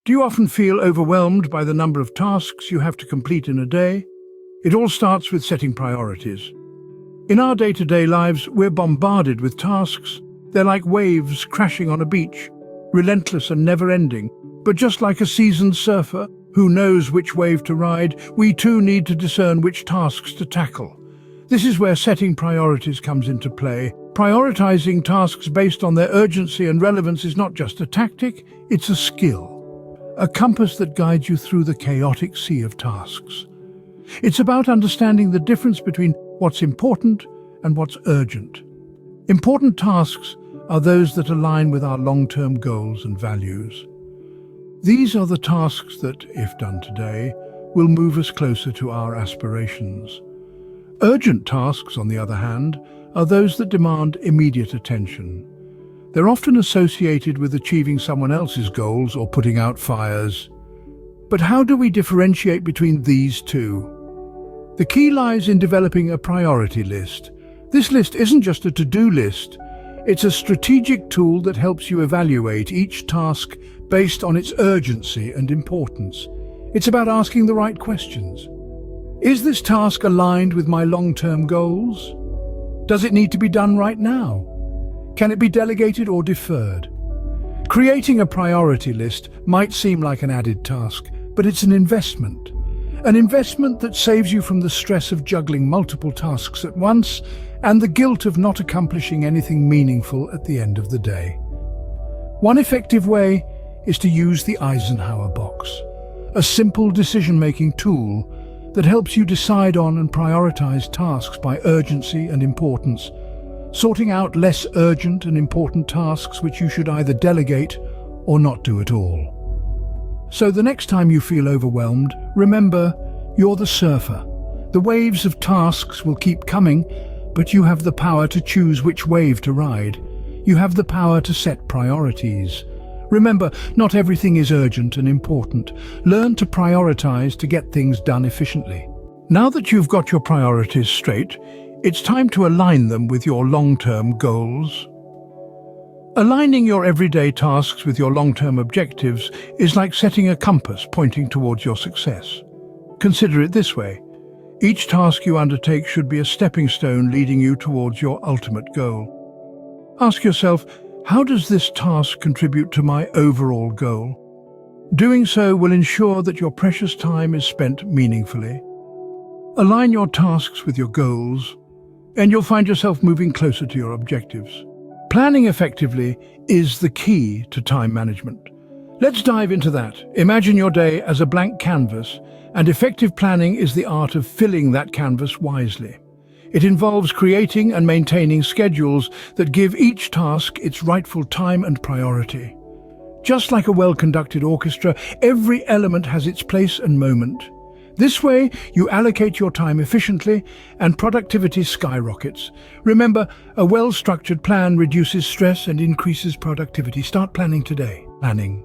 Do you often feel overwhelmed by the number of tasks you have to complete in a day? It all starts with setting priorities. In our day-to-day lives, we're bombarded with tasks. They're like waves crashing on a beach, relentless and never-ending. But just like a seasoned surfer who knows which wave to ride, we too need to discern which tasks to tackle. This is where setting priorities comes into play. Prioritizing tasks based on their urgency and relevance is not just a tactic, it's a skill. A compass that guides you through the chaotic sea of tasks. It's about understanding the difference between what's important and what's urgent. Important tasks are those that align with our long-term goals and values. These are the tasks that, if done today, will move us closer to our aspirations. Urgent tasks, on the other hand, are those that demand immediate attention. They're often associated with achieving someone else's goals or putting out fires. But how do we differentiate between these two? The key lies in developing a priority list. This list isn't just a to-do list. It's a strategic tool that helps you evaluate each task based on its urgency and importance. It's about asking the right questions. Is this task aligned with my long-term goals? Does it need to be done right now? Can it be delegated or deferred? Creating a priority list might seem like an added task, but it's an investment. An investment that saves you from the stress of juggling multiple tasks at once and the guilt of not accomplishing anything meaningful at the end of the day. One effective way is to use the Eisenhower box, a simple decision-making tool that helps you decide on and prioritize tasks by urgency and importance, sorting out less urgent and important tasks which you should either delegate or not do at all. So the next time you feel overwhelmed, remember, you're the surfer. The waves of tasks will keep coming, but you have the power to choose which wave to ride. You have the power to set priorities. Remember, not everything is urgent and important. Learn to prioritize to get things done efficiently. Now that you've got your priorities straight, it's time to align them with your long-term goals. Aligning your everyday tasks with your long-term objectives is like setting a compass pointing towards your success. Consider it this way. Each task you undertake should be a stepping stone leading you towards your ultimate goal. Ask yourself, how does this task contribute to my overall goal? Doing so will ensure that your precious time is spent meaningfully. Align your tasks with your goals, and you'll find yourself moving closer to your objectives. Planning effectively is the key to time management. Let's dive into that. Imagine your day as a blank canvas, and effective planning is the art of filling that canvas wisely. It involves creating and maintaining schedules that give each task its rightful time and priority. Just like a well-conducted orchestra, every element has its place and moment. This way, you allocate your time efficiently and productivity skyrockets. Remember, a well-structured plan reduces stress and increases productivity. Start planning today. Planning.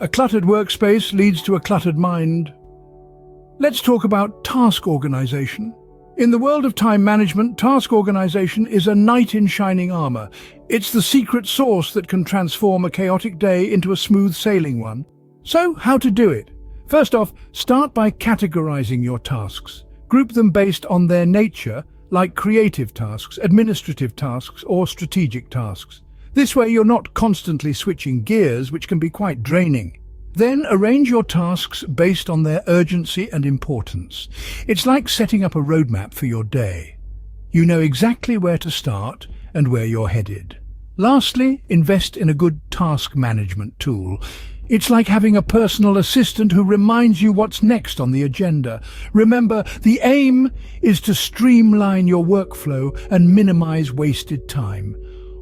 A cluttered workspace leads to a cluttered mind. Let's talk about task organization. In the world of time management, task organization is a knight in shining armor. It's the secret sauce that can transform a chaotic day into a smooth sailing one. So, how to do it? First off, start by categorizing your tasks. Group them based on their nature, like creative tasks, administrative tasks, or strategic tasks. This way you're not constantly switching gears, which can be quite draining. Then arrange your tasks based on their urgency and importance. It's like setting up a roadmap for your day. You know exactly where to start and where you're headed. Lastly, invest in a good task management tool. It's like having a personal assistant who reminds you what's next on the agenda. Remember, the aim is to streamline your workflow and minimize wasted time.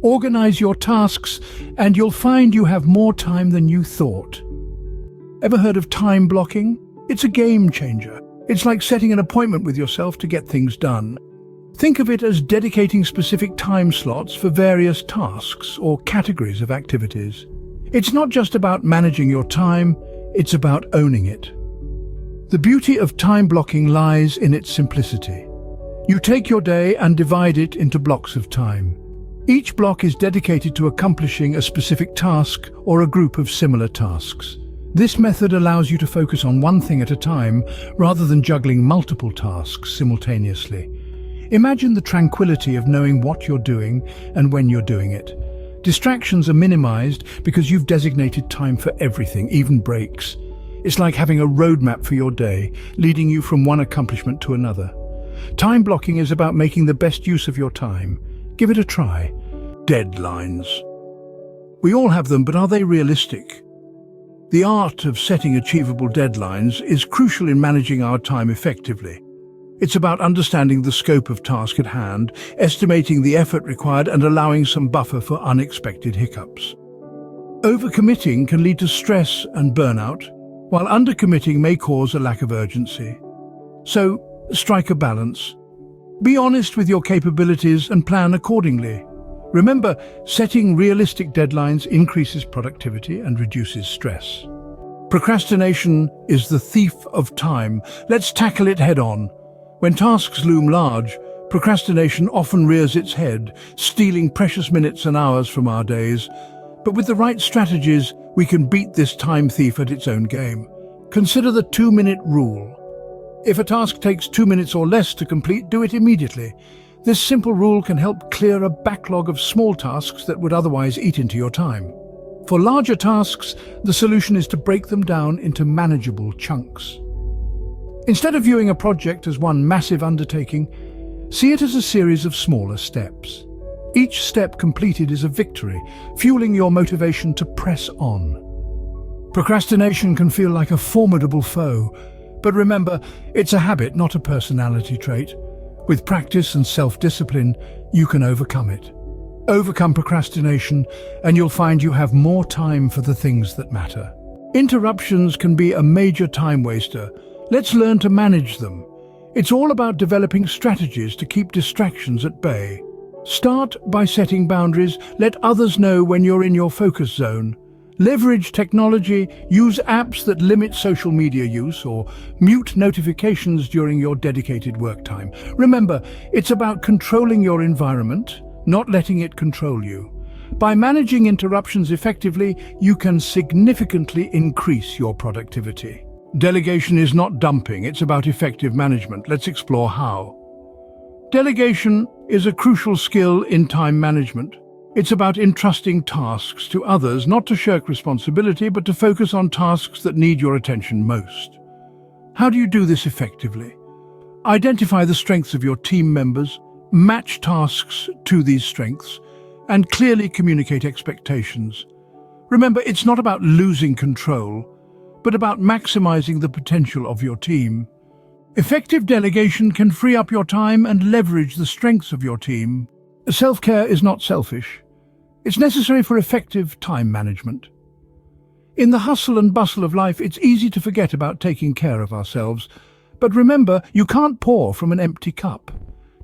Organize your tasks and you'll find you have more time than you thought. Ever heard of time blocking? It's a game changer. It's like setting an appointment with yourself to get things done. Think of it as dedicating specific time slots for various tasks or categories of activities. It's not just about managing your time, it's about owning it. The beauty of time blocking lies in its simplicity. You take your day and divide it into blocks of time. Each block is dedicated to accomplishing a specific task or a group of similar tasks. This method allows you to focus on one thing at a time rather than juggling multiple tasks simultaneously. Imagine the tranquility of knowing what you're doing and when you're doing it. Distractions are minimized because you've designated time for everything, even breaks. It's like having a roadmap for your day, leading you from one accomplishment to another. Time blocking is about making the best use of your time. Give it a try. Deadlines. We all have them, but are they realistic? The art of setting achievable deadlines is crucial in managing our time effectively. It's about understanding the scope of task at hand, estimating the effort required, and allowing some buffer for unexpected hiccups. Overcommitting can lead to stress and burnout, while undercommitting may cause a lack of urgency. So, strike a balance. Be honest with your capabilities and plan accordingly. Remember, setting realistic deadlines increases productivity and reduces stress. Procrastination is the thief of time. Let's tackle it head-on. When tasks loom large, procrastination often rears its head, stealing precious minutes and hours from our days. But with the right strategies, we can beat this time thief at its own game. Consider the 2-minute rule. If a task takes 2 minutes or less to complete, do it immediately. This simple rule can help clear a backlog of small tasks that would otherwise eat into your time. For larger tasks, the solution is to break them down into manageable chunks. Instead of viewing a project as one massive undertaking, see it as a series of smaller steps. Each step completed is a victory, fueling your motivation to press on. Procrastination can feel like a formidable foe, but remember, it's a habit, not a personality trait. With practice and self-discipline, you can overcome it. Overcome procrastination, and you'll find you have more time for the things that matter. Interruptions can be a major time waster. Let's learn to manage them. It's all about developing strategies to keep distractions at bay. Start by setting boundaries. Let others know when you're in your focus zone. Leverage technology. Use apps that limit social media use or mute notifications during your dedicated work time. Remember, it's about controlling your environment, not letting it control you. By managing interruptions effectively, you can significantly increase your productivity. Delegation is not dumping, it's about effective management. Let's explore how. Delegation is a crucial skill in time management. It's about entrusting tasks to others, not to shirk responsibility, but to focus on tasks that need your attention most. How do you do this effectively? Identify the strengths of your team members, match tasks to these strengths, and clearly communicate expectations. Remember, it's not about losing control, but about maximizing the potential of your team. Effective delegation can free up your time and leverage the strengths of your team. Self-care is not selfish. It's necessary for effective time management. In the hustle and bustle of life, it's easy to forget about taking care of ourselves. But remember, you can't pour from an empty cup.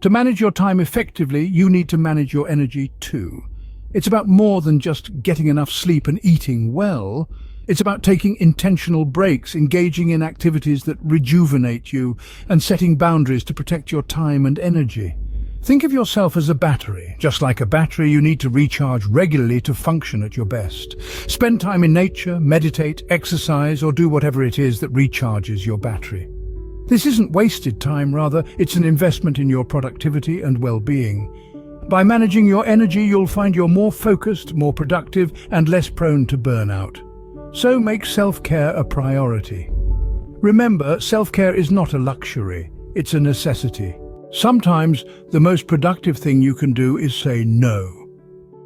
To manage your time effectively, you need to manage your energy too. It's about more than just getting enough sleep and eating well. It's about taking intentional breaks, engaging in activities that rejuvenate you, and setting boundaries to protect your time and energy. Think of yourself as a battery. Just like a battery, you need to recharge regularly to function at your best. Spend time in nature, meditate, exercise, or do whatever it is that recharges your battery. This isn't wasted time, rather, it's an investment in your productivity and well-being. By managing your energy, you'll find you're more focused, more productive, and less prone to burnout. So make self-care a priority. Remember, self-care is not a luxury, it's a necessity. Sometimes the most productive thing you can do is say no.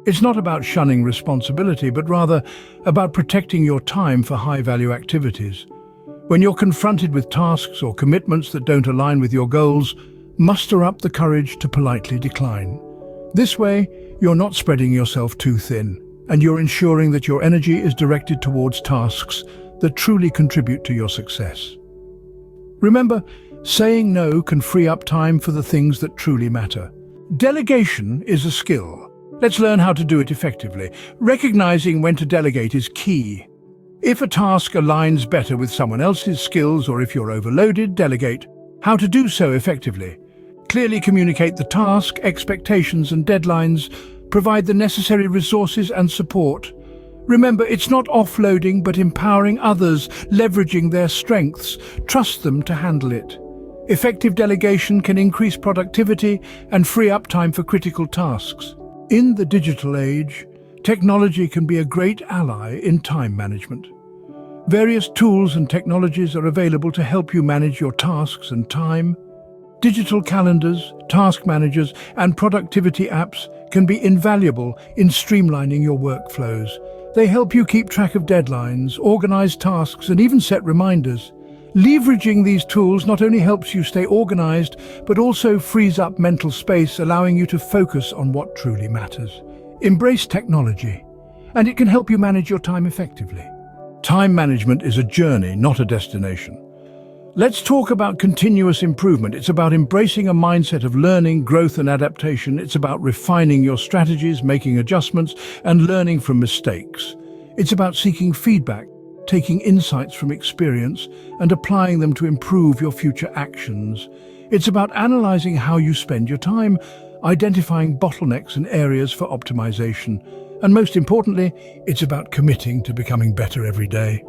It's not about shunning responsibility, but rather about protecting your time for high-value activities. When you're confronted with tasks or commitments that don't align with your goals, muster up the courage to politely decline. This way, you're not spreading yourself too thin, and you're ensuring that your energy is directed towards tasks that truly contribute to your success. Remember, saying no can free up time for the things that truly matter. Delegation is a skill. Let's learn how to do it effectively. Recognizing when to delegate is key. If a task aligns better with someone else's skills, or if you're overloaded, delegate. How to do so effectively? Clearly communicate the task, expectations and deadlines. Provide the necessary resources and support. Remember, it's not offloading, but empowering others, leveraging their strengths. Trust them to handle it. Effective delegation can increase productivity and free up time for critical tasks. In the digital age, technology can be a great ally in time management. Various tools and technologies are available to help you manage your tasks and time. Digital calendars, task managers, and productivity apps can be invaluable in streamlining your workflows. They help you keep track of deadlines, organize tasks, and even set reminders. Leveraging these tools not only helps you stay organized, but also frees up mental space, allowing you to focus on what truly matters. Embrace technology, and it can help you manage your time effectively. Time management is a journey, not a destination. Let's talk about continuous improvement. It's about embracing a mindset of learning, growth, and adaptation. It's about refining your strategies, making adjustments, and learning from mistakes. It's about seeking feedback, taking insights from experience, and applying them to improve your future actions. It's about analyzing how you spend your time, identifying bottlenecks and areas for optimization. And most importantly, it's about committing to becoming better every day.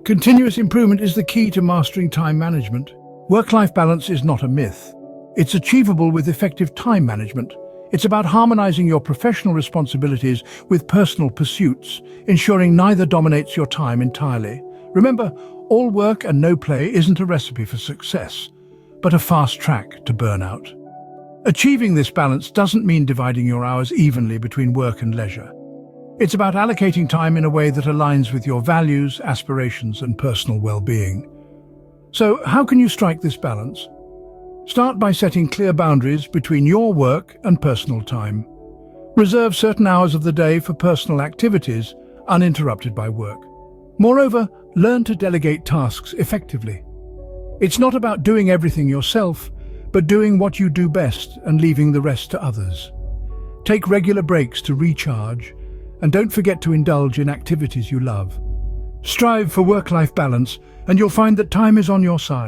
Continuous improvement is the key to mastering time management. Work-life balance is not a myth. It's achievable with effective time management. It's about harmonizing your professional responsibilities with personal pursuits, ensuring neither dominates your time entirely. Remember, all work and no play isn't a recipe for success, but a fast track to burnout. Achieving this balance doesn't mean dividing your hours evenly between work and leisure. It's about allocating time in a way that aligns with your values, aspirations, and personal well-being. So, how can you strike this balance? Start by setting clear boundaries between your work and personal time. Reserve certain hours of the day for personal activities, uninterrupted by work. Moreover, learn to delegate tasks effectively. It's not about doing everything yourself, but doing what you do best and leaving the rest to others. Take regular breaks to recharge, and don't forget to indulge in activities you love. Strive for work-life balance, and you'll find that time is on your side.